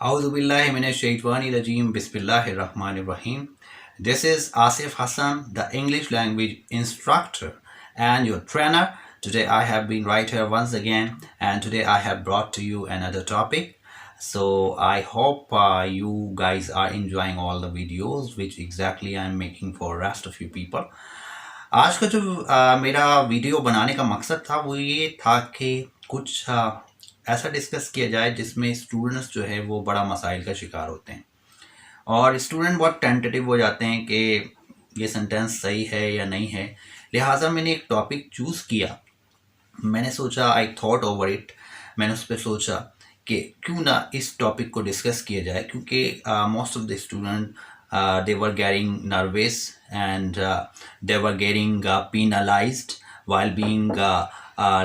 Auzubillahiminash-shaytanir-rajim. Bismillahir-rahmanir-rahim. This is Asif Hassan, the English language instructor and your trainer. Today I have been right here once again, and today I have brought to you another topic. So I hope you guys are enjoying all the videos which exactly I'm making for rest of you people. आज का जो मेरा video बनाने का मकसद था वो ये था कि कुछ ऐसा डिस्कस किया जाए जिसमें स्टूडेंट्स जो है वो बड़ा मसाइल का शिकार होते हैं और स्टूडेंट बहुत टेंटेटिव हो जाते हैं कि ये सेंटेंस सही है या नहीं है। लिहाजा मैंने एक टॉपिक चूज़ किया। मैंने सोचा, आई थॉट ओवर इट, मैंने उस पर सोचा कि क्यों ना इस टॉपिक को डिस्कस किया जाए, क्योंकि most of the student they were getting nervous and they were getting penalized while being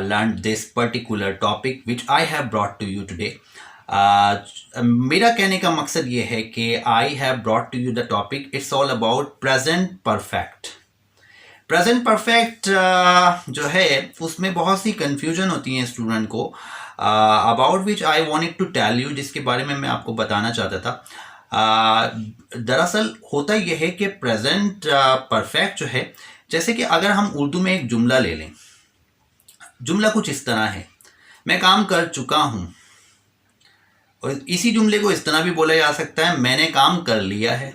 learned this particular topic which I have brought to you today. मेरा कहने का मकसद ये है कि I have brought to you the topic. It's all about present perfect. Present perfect जो है उसमें बहुत सी कन्फ्यूजन होती है स्टूडेंट को, about which I wanted to tell you, जिसके बारे में मैं आपको बताना चाहता था। दरअसल होता यह है कि प्रेजेंट परफेक्ट जो है, जैसे कि अगर हम उर्दू में एक जुमला ले लें, जुमला कुछ इस तरह है, मैं काम कर चुका हूँ, और इसी जुमले को इस तरह भी बोला जा सकता है, मैंने काम कर लिया है।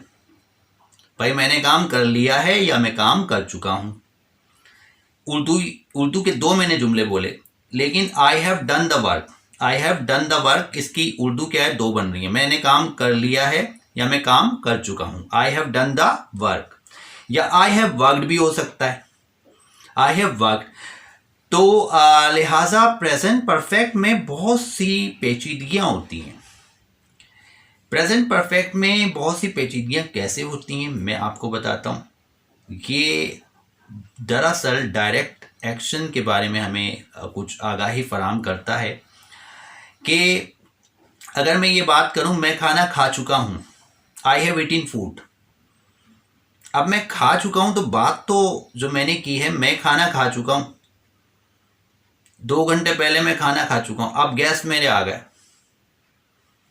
भाई मैंने काम कर लिया है या मैं काम कर चुका हूँ। उर्दू के दो मैंने जुमले बोले, लेकिन I have done the work, I have done the work, इसकी उर्दू क्या है, दो बन रही है। मैंने काम कर लिया है या मैं काम कर चुका हूँ। I have done the work या आई हैव वर्कड भी हो सकता है, आई हैव वर्कड। तो लिहाजा प्रेजेंट परफेक्ट में बहुत सी पेचीदगियाँ होती हैं। प्रेजेंट परफेक्ट में बहुत सी पेचीदगियाँ कैसे होती हैं मैं आपको बताता हूँ। ये दरअसल डायरेक्ट एक्शन के बारे में हमें कुछ आगाही फराहम करता है कि अगर मैं ये बात करूं, मैं खाना खा चुका हूं, आई हैव ईटन फूड। अब मैं खा चुका हूं तो बात तो जो मैंने की है, मैं खाना खा चुका हूं, 2 घंटे पहले मैं खाना खा चुका हूं। अब गैस मेरे आ गए,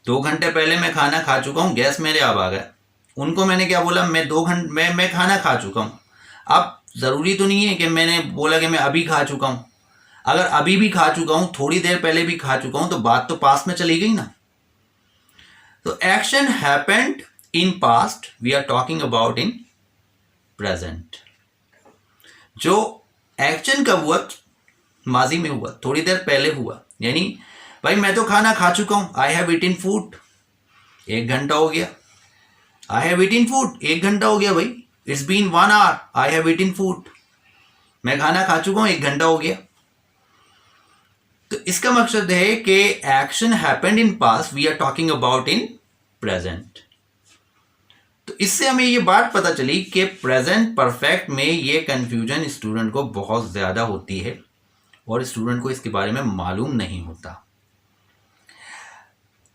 2 घंटे पहले मैं खाना खा चुका हूं, गैस मेरे अब आ गए। उनको मैंने क्या बोला, मैं 2 घंटे मैं खाना खा चुका हूं। अब ज़रूरी तो नहीं है कि मैंने बोला कि मैं अभी खा चुका हूं। अगर अभी भी खा चुका हूं, थोड़ी देर पहले भी खा चुका हूं, तो बात तो पास्ट में चली गई ना। तो action happened in past, we are talking about in present. जो एक्शन कब हुआ, माजी में हुआ, थोड़ी देर पहले हुआ। यानी भाई मैं तो खाना खा चुका हूं, आई हैव ईटन फूड, 1 घंटा हो गया। आई हैव ईटन फूड, 1 घंटा हो गया भाई। It's been 1 hour, I have eaten food, मैं खाना खा चुका हूं, 1 घंटा हो गया। तो इसका मकसद है कि action happened in past, we are talking about in present. तो इससे हमें ये बात पता चली कि प्रेजेंट परफेक्ट में ये कंफ्यूजन स्टूडेंट को बहुत ज़्यादा होती है और स्टूडेंट को इसके बारे में मालूम नहीं होता।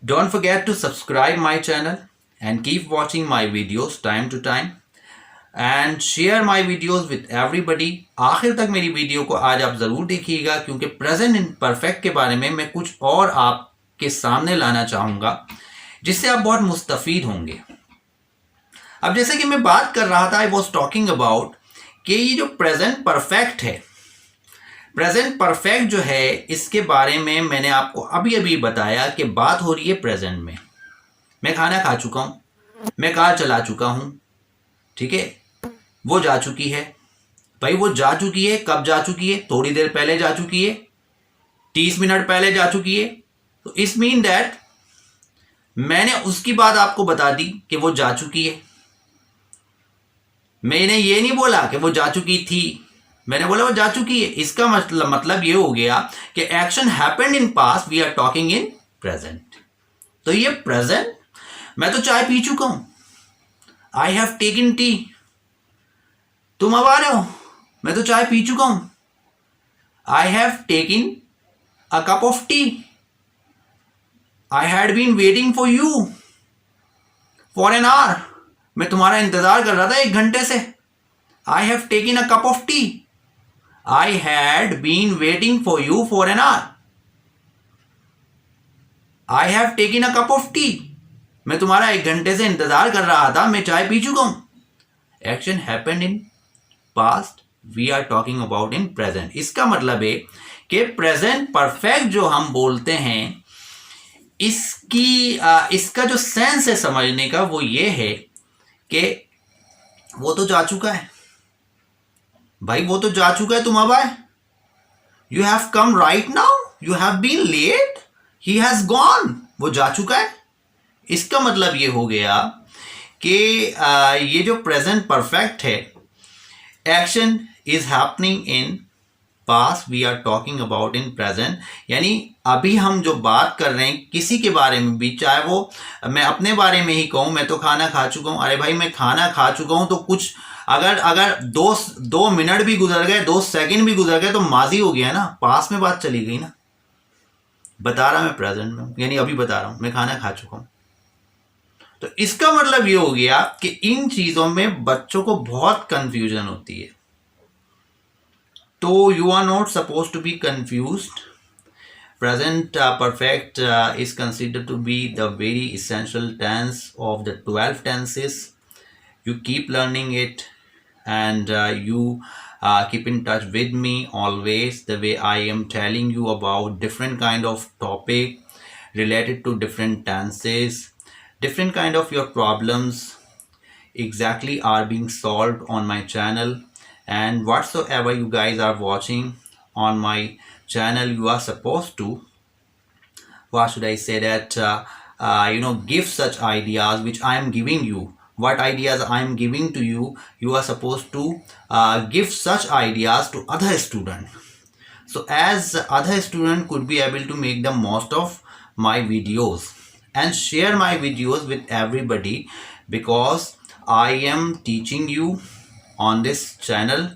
Don't forget to subscribe my channel and keep watching my videos time to time and share my videos with everybody. आखिर तक मेरी वीडियो को आज आप ज़रूर देखिएगा, क्योंकि प्रेजेंट इन परफेक्ट के बारे में मैं कुछ और आपके सामने लाना चाहूँगा जिससे आप बहुत मुस्तफ़ीद होंगे। अब जैसे कि मैं बात कर रहा था, आई वॉज टॉकिंग अबाउट कि ये जो प्रेजेंट परफेक्ट है, प्रेजेंट परफेक्ट जो है, इसके बारे में मैंने आपको अभी अभी बताया कि बात हो रही है प्रेजेंट में। मैं खाना खा चुका हूँ, मैं कार चला चुका हूँ, ठीक है, वो जा चुकी है। भाई वो जा चुकी है, कब जा चुकी है, थोड़ी देर पहले जा चुकी है, 30 मिनट पहले जा चुकी है। तो इस मीन दैट मैंने उसकी बात आपको बता दी कि वो जा चुकी है। मैंने ये नहीं बोला कि वो जा चुकी थी, मैंने बोला वो जा चुकी है। इसका मतलब ये हो गया कि action happened in past, we are talking in present. तो ये प्रेजेंट, मैं तो चाय पी चुका हूं, आई हैव टेकन टी। तुम अब आ रहे हो, मैं तो चाय पी चुका हूं, I have taken a cup of tea. I had been waiting for you for an hour, मैं तुम्हारा इंतजार कर रहा था 1 घंटे से। I have taken a cup of tea, I had been waiting for you for an hour, I have taken a cup of tea. मैं तुम्हारा 1 घंटे से इंतजार कर रहा था, मैं चाय पी चुका हूँ. Action happened in past, we are talking about in present. इसका मतलब है कि प्रेजेंट परफेक्ट जो हम बोलते हैं, इसका जो सेंस है समझने का वो ये है कि वो तो जा चुका है भाई, वो तो जा चुका है, तुम अब आए. You have come right now, you have been late, he has gone. वो जा चुका है. इसका मतलब ये हो गया कि ये जो प्रेजेंट परफेक्ट है, action is happening in past, we are talking about in present. यानी अभी हम जो बात कर रहे हैं किसी के बारे में भी, चाहे वो मैं अपने बारे में ही कहूँ, मैं तो खाना खा चुका हूँ. अरे भाई मैं खाना खा चुका हूँ, तो कुछ अगर 2 मिनट भी गुजर गए, 2 सेकंड भी गुजर गए, तो माजी हो गया ना, पास में बात चली गई ना. बता रहा मैं प्रेजेंट में, यानी अभी बता रहा हूँ मैं खाना खा चुका हूँ. तो इसका मतलब ये हो गया कि इन चीज़ों में बच्चों को बहुत कंफ्यूजन होती है. तो you are not suppose to be confused. Present perfect is considered to be the very essential tense of the 12 tenses. You keep learning it, and you keep in touch with me always, the way I am telling you about different kind of topic related to different tenses, different kind of your problems exactly are being solved on my channel. And whatsoever you guys are watching on my channel, you are supposed to, what should I say, that give such ideas which I am giving you. What ideas I am giving to you, you are supposed to give such ideas to other students, so as other student could be able to make the most of my videos and share my videos with everybody, because I am teaching you on this channel,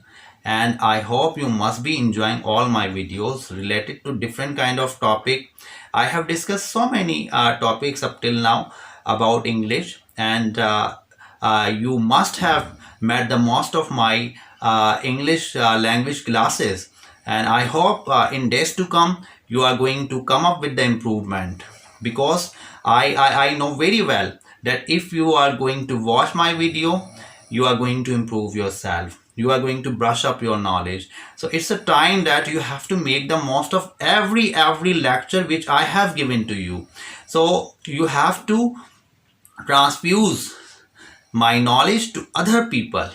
and I hope you must be enjoying all my videos related to different kind of topic. I have discussed so many topics up till now about English, and you must have met the most of my English language classes, and I hope in days to come you are going to come up with the improvement, because I know very well that if you are going to watch my video, you are going to improve yourself, you are going to brush up your knowledge. So it's a time that you have to make the most of every lecture which I have given to you. So you have to transfuse my knowledge to other people,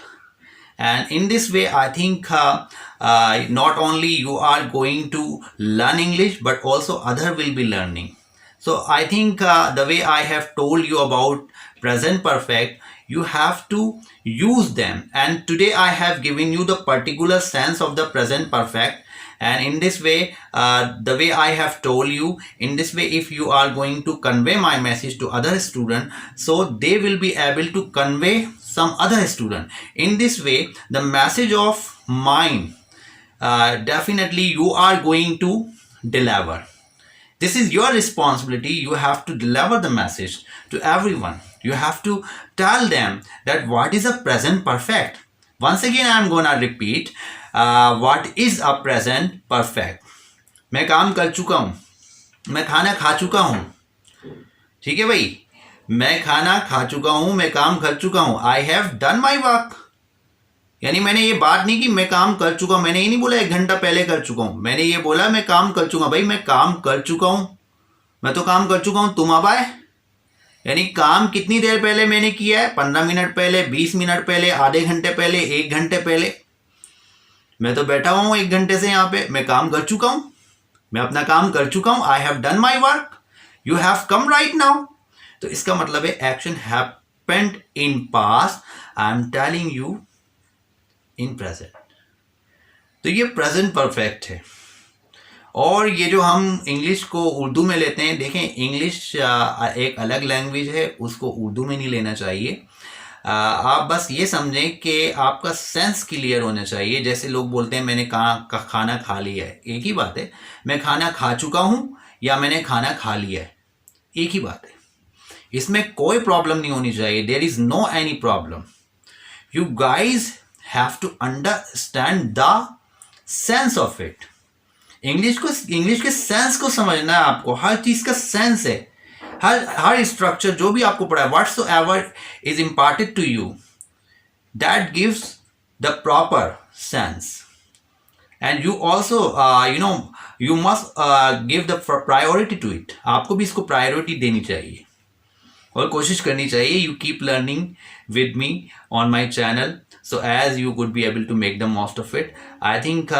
and in this way I think not only you are going to learn English, but also other will be learning. So I think the way I have told you about present perfect, you have to use them, and today I have given you the particular sense of the present perfect. And in this way, the way I have told you, in this way if you are going to convey my message to other student, so they will be able to convey some other student. In this way the message of mine definitely you are going to deliver. This is your responsibility. You have to deliver the message to everyone. You have to tell them that what is a present perfect. Once again I am gonna repeat what is a present perfect. मैं काम कर चुका हूँ, मैं खाना खा चुका हूँ. ठीक है भाई, मैं खाना खा चुका हूँ, मैं काम कर चुका हूँ. I have done my work. यानी मैंने ये बात नहीं कि मैं काम कर चुका हूँ, मैंने ये नहीं बोला 1 घंटा पहले कर चुका हूँ, मैंने ये बोला मैं काम कर चुका. भाई मैं काम कर चुका हूँ, मैं तो काम कर चुका हूँ, तुम अब आए. यानी काम कितनी देर पहले मैंने किया है? 15 मिनट पहले, 20 मिनट पहले, आधे घंटे पहले, 1 घंटे पहले. मैं तो बैठा हुआ हूँ 1 घंटे से यहाँ पे, मैं काम कर चुका हूँ, मैं अपना काम कर चुका हूँ. I have done my work, you have come right now. तो इसका मतलब है action happened in past, I am telling you in present. तो ये प्रेजेंट परफेक्ट है. और ये जो हम इंग्लिश को उर्दू में लेते हैं, देखें इंग्लिश एक अलग लैंग्वेज है, उसको उर्दू में नहीं लेना चाहिए. आप बस ये समझें कि आपका सेंस क्लियर होना चाहिए. जैसे लोग बोलते हैं मैंने खाना खा लिया है, एक ही बात है. मैं खाना खा चुका हूँ या मैंने खाना खा लिया है, एक ही बात है. इसमें कोई प्रॉब्लम नहीं होनी चाहिए. There is no any problem. You guys have to understand the sense of it. English के सेंस को समझना है आपको. हर चीज़ का सेंस है. हर स्ट्रक्चर जो भी आपको पढ़ा है, whatsoever is imparted to you, that gives the proper sense, and you also you must give the priority to it. आपको भी इसको प्रायोरिटी देनी चाहिए और कोशिश करनी चाहिए। You keep learning with me on my channel, so as you could be able to make the most of it. I think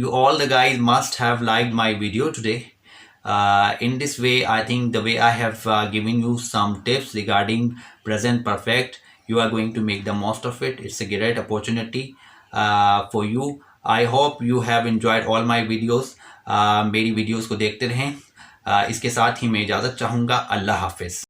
you all the guys must have liked my video today. In this way, I think the way I have given you some tips regarding present perfect, you are going to make the most of it. It's a great opportunity for you. I hope you have enjoyed all my videos. मेरी videos को देखते रहें। इसके साथ ही मैं इजाज़त चाहूँगा। अल्लाह हाफिज़।